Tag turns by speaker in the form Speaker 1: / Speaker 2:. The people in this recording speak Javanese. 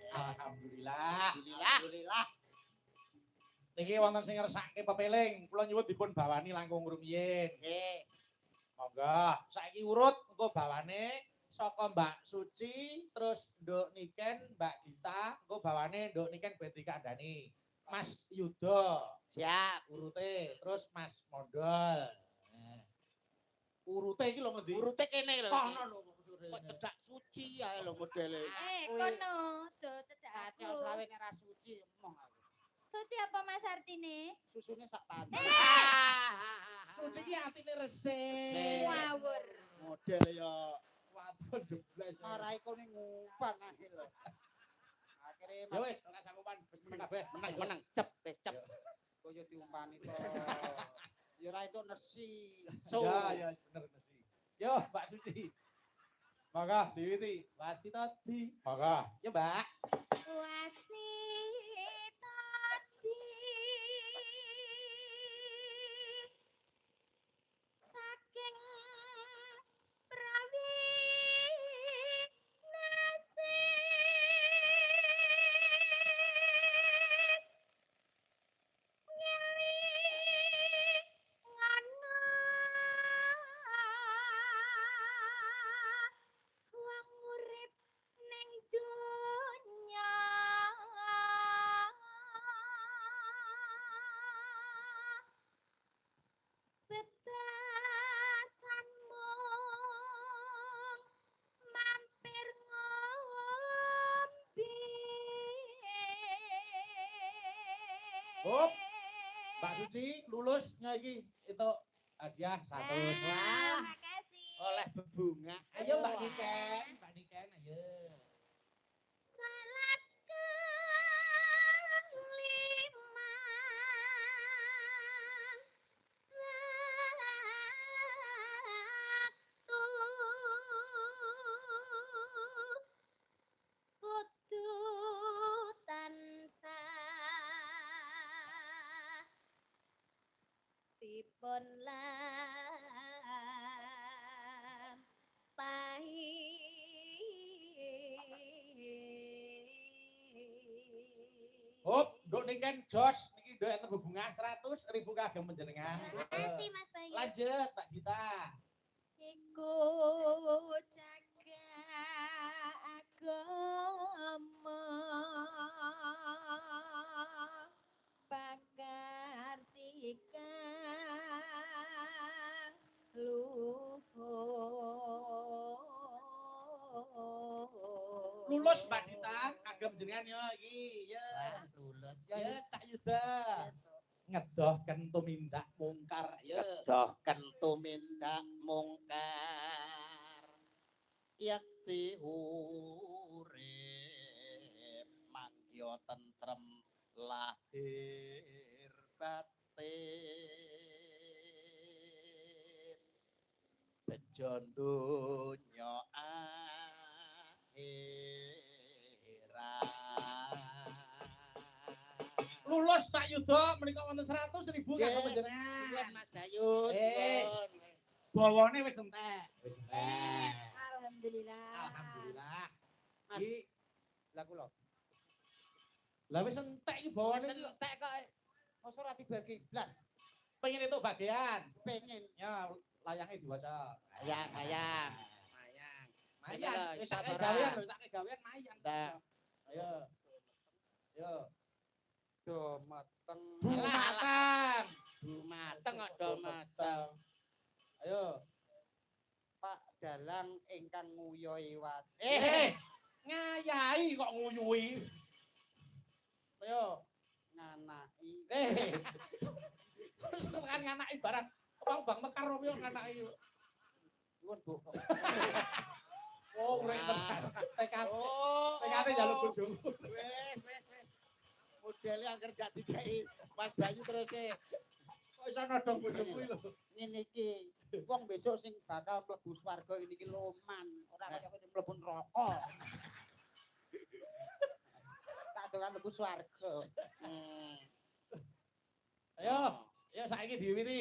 Speaker 1: Alhamdulillah.
Speaker 2: Alhamdulillah.
Speaker 1: Niki wonten sing ngersake pepeling, kula nyuwun dipun bawani langkung rumiyin.
Speaker 2: Nggih.
Speaker 1: Monggo, saiki urut engko bawane saka Mbak Suci, terus Nduk Niken, Mbak Dita, engko bawane Nduk Niken Betty Kandani. Mas Yudo,
Speaker 2: Siap.
Speaker 1: urute, terus Mas Mondol. Urute iki lho ngendi?
Speaker 2: Urute kene lho.
Speaker 1: Kono lho.
Speaker 2: Kok cedak suci ae lho modele.
Speaker 3: Kono, aja cedak
Speaker 2: Ati
Speaker 3: aku.
Speaker 2: slawe nek ra suci emoh aku.
Speaker 3: Suci apa Mas artine?
Speaker 2: Susune sak panci.
Speaker 1: Suci iki atine resik.
Speaker 3: Ngawur.
Speaker 2: Model ya
Speaker 1: Wadon jeblas.
Speaker 2: marai kene ngupan ae lho. Akhire
Speaker 1: Ya
Speaker 2: Mas
Speaker 1: wis, ora sanggupan wis meneng kabeh.
Speaker 2: meneng cep wis cep. Koyo diumpani to. Ya ora itu nesi. So.
Speaker 1: Ya bener mesti. Yo Mbak Suci. Maka diwiti, wasitati. Maka, ya Mbak.
Speaker 3: Wasitati saking prawi nasis ngeli ngono wong urip ning donya bebasan mung mampir ngombe.
Speaker 1: Hop, Mbak Suci lulusnya iki itu hadiah 100.
Speaker 3: Wah, makasih.
Speaker 2: Oleh bebunga.
Speaker 1: Ayo Mbak Niken, Mbak Niken ayo.
Speaker 3: Salat waktu kudu tansah dipun lampahi.
Speaker 1: Hop, Nduk Niken jos niki nduk enten bebungah 100.000 kagem panjenengan.
Speaker 3: Makasih Mas Bayu.
Speaker 1: Lanjut Mbak Dita.
Speaker 3: Iku jaga agama pakartikan luhur.
Speaker 1: Lulus Mbak Dita kagem jenengan yo iki. Ya.
Speaker 2: Lulus.
Speaker 1: Ya Cak Yuda. Ngedohken tumindak mungkar ya.
Speaker 2: Dohken tumindak mungkar. Yakti urip mangya tentrem lahir batin. Bejo donya akhirat.
Speaker 1: Lulus Cak Yuda menika wonten 100.000 kagem
Speaker 2: Nggih.
Speaker 1: panjenengan.
Speaker 2: Nuwun Mas Dayus.
Speaker 1: Eh.
Speaker 2: nuwun.
Speaker 1: Bawane wis entek. Wis entek.
Speaker 3: Alhamdulillah.
Speaker 1: Alhamdulillah.
Speaker 2: Mas.
Speaker 1: Iki
Speaker 2: Lah kula.
Speaker 1: lah wis entek iki
Speaker 2: Wis
Speaker 1: bawane.
Speaker 2: entek kok. Mosok ora dibagi blas.
Speaker 1: Pengen itu bagian.
Speaker 2: Pengen.
Speaker 1: Ya layangnya diwaca.
Speaker 2: Ayang.
Speaker 1: Mayang.
Speaker 2: Ayo,
Speaker 1: Wis
Speaker 2: sabar.
Speaker 1: tak gawean lho, tak gawean mayang.
Speaker 2: Ndak.
Speaker 1: Ayo. Yo.
Speaker 2: Do mateng.
Speaker 1: Matang.
Speaker 2: Mateng kok do mateng.
Speaker 1: Ayo.
Speaker 2: Pak Dalang ingkang nguyoi wati.
Speaker 1: Ngayahi kok nguyuhi. Ayo.
Speaker 2: Nganaki.
Speaker 1: Kan nganaki barang. Bang mekar yo nganaki.
Speaker 2: Nuwun Bu.
Speaker 1: Oh, urip tenan. Tekad.
Speaker 2: Oh.
Speaker 1: Tekade njaluk bojomu.
Speaker 2: Wes. Modele angger gak dikai Mas Bayu terus
Speaker 1: Kok iso nodong bojomu iki lho.
Speaker 2: ngene iki. Wong besok sing bakal mlebu swarga iki loman, ora kaya kene mlebu neraka. Tak dongan mlebu swarga.
Speaker 1: Ayo saiki diwiwiti.